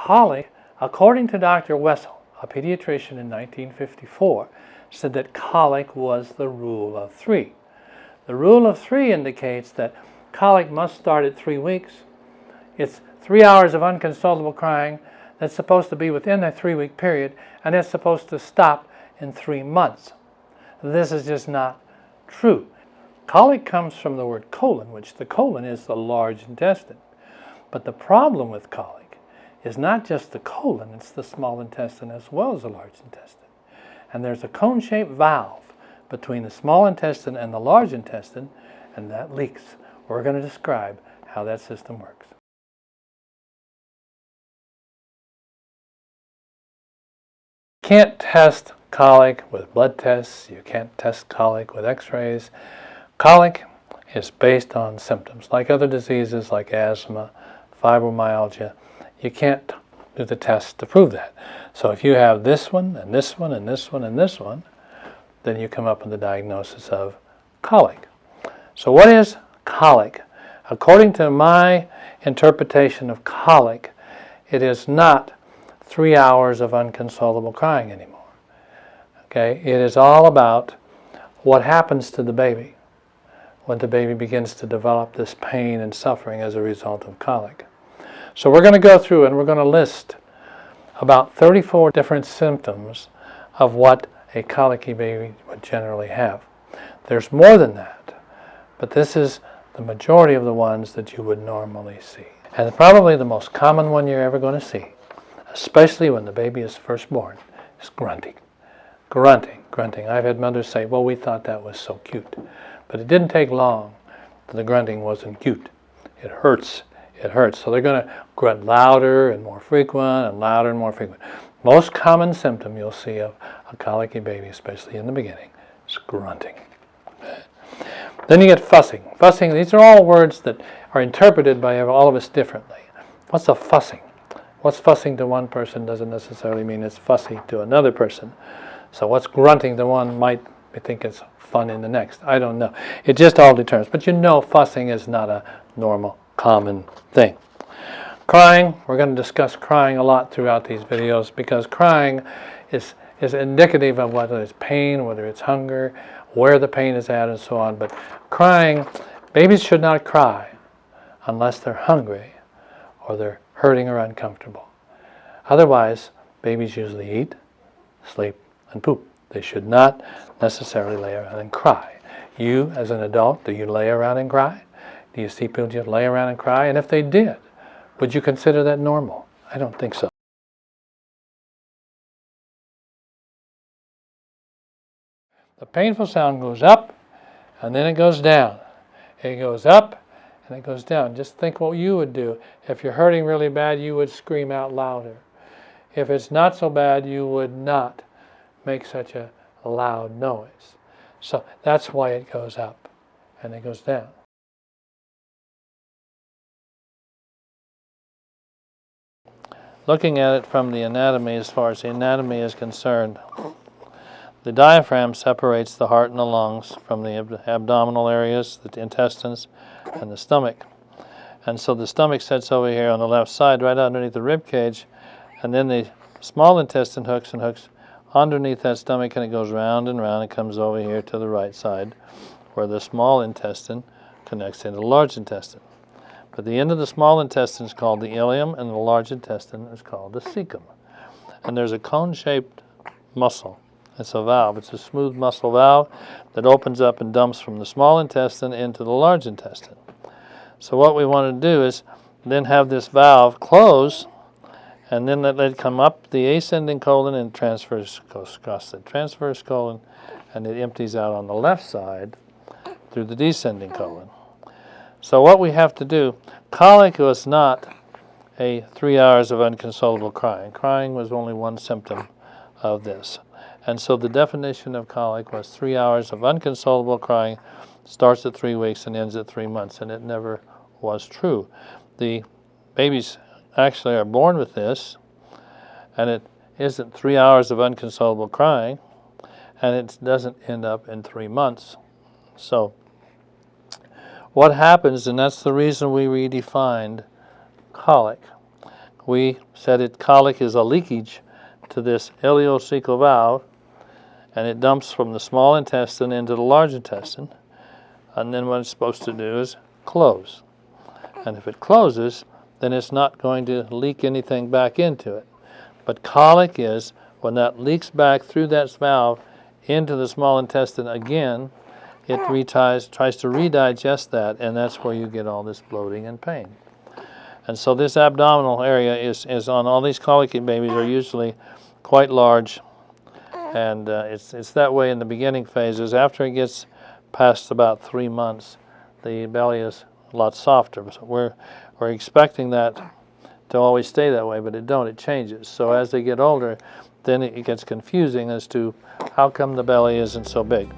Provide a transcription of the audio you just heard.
Colic, according to Dr. Wessel, a pediatrician in 1954, said that colic was the rule of 3. The rule of 3 indicates that colic must start at 3 weeks. It's 3 hours of unconsolable crying that's supposed to be within a 3-week period, and it's supposed to stop in 3 months. This is just not true. Colic comes from the word colon, which the colon is the large intestine. But the problem with colic is not just the colon, it's the small intestine as well as the large intestine. And there's a cone-shaped valve between the small intestine and the large intestine, and that leaks. We're going to describe how that system works. You can't test colic with blood tests. You can't test colic with x-rays. Colic is based on symptoms. Like other diseases like asthma, fibromyalgia, you can't do the test to prove that. So if you have this one, and this one, and this one, and this one, then you come up with the diagnosis of colic. So what is colic? According to my interpretation of colic, it is not 3 hours of unconsolable crying anymore. Okay? It is all about what happens to the baby when the baby begins to develop this pain and suffering as a result of colic. So we're going to go through and we're going to list about 34 different symptoms of what a colicky baby would generally have. There's more than that, but this is the majority of the ones that you would normally see. And probably the most common one you're ever going to see, especially when the baby is first born, is grunting. Grunting, grunting. I've had mothers say, well, we thought that was so cute. But it didn't take long that the grunting wasn't cute. It hurts. It hurts. So they're going to grunt louder and more frequent and louder and more frequent. Most common symptom you'll see of a colicky baby, especially in the beginning, is grunting. Then you get fussing. Fussing, these are all words that are interpreted by all of us differently. What's a fussing? What's fussing to one person doesn't necessarily mean it's fussy to another person. So what's grunting to one might think it's fun in the next. I don't know. It just all determines. But you know fussing is not a normal, common thing. Crying, we're going to discuss crying a lot throughout these videos because crying is indicative of whether it's pain, whether it's hunger, where the pain is at, and so on. But crying, babies should not cry unless they're hungry or they're hurting or uncomfortable. Otherwise, babies usually eat, sleep, and poop. They should not necessarily lay around and cry. You, as an adult, do you lay around and cry? Do you see people just lay around and cry? And if they did, would you consider that normal? I don't think so. The painful sound goes up, and then it goes down. It goes up, and it goes down. Just think what you would do. If you're hurting really bad, you would scream out louder. If it's not so bad, you would not make such a loud noise. So that's why it goes up, and it goes down. Looking at it from the anatomy, as far as the anatomy is concerned, the diaphragm separates the heart and the lungs from the abdominal areas, the intestines, and the stomach. And so the stomach sits over here on the left side, right underneath the rib cage, and then the small intestine hooks underneath that stomach, and it goes round and round and comes over here to the right side, where the small intestine connects into the large intestine. But the end of the small intestine is called the ileum, and the large intestine is called the cecum. And there's a cone-shaped muscle. It's a valve. It's a smooth muscle valve that opens up and dumps from the small intestine into the large intestine. So what we want to do is then have this valve close, and then let it come up the ascending colon and goes across the transverse colon, and it empties out on the left side through the descending colon. So what we have to do, colic was not a 3 hours of unconsolable crying. Crying was only one symptom of this. And so the definition of colic was 3 hours of unconsolable crying, starts at 3 weeks and ends at 3 months, and it never was true. The babies actually are born with this, and it isn't 3 hours of unconsolable crying, and it doesn't end up in 3 months. So what happens, and that's the reason we redefined colic. we said colic is a leakage to this ileocecal valve, and it dumps from the small intestine into the large intestine, and then what it's supposed to do is close. And if it closes, then it's not going to leak anything back into it. But colic is when that leaks back through that valve into the small intestine again, it tries to redigest that, and that's where you get all this bloating and pain. And so this abdominal area is on all these colicky babies are usually quite large, and it's that way in the beginning phases. After it gets past about 3 months, the belly is a lot softer. So we're expecting that to always stay that way, but it changes. So as they get older, then it gets confusing as to how come the belly isn't so big.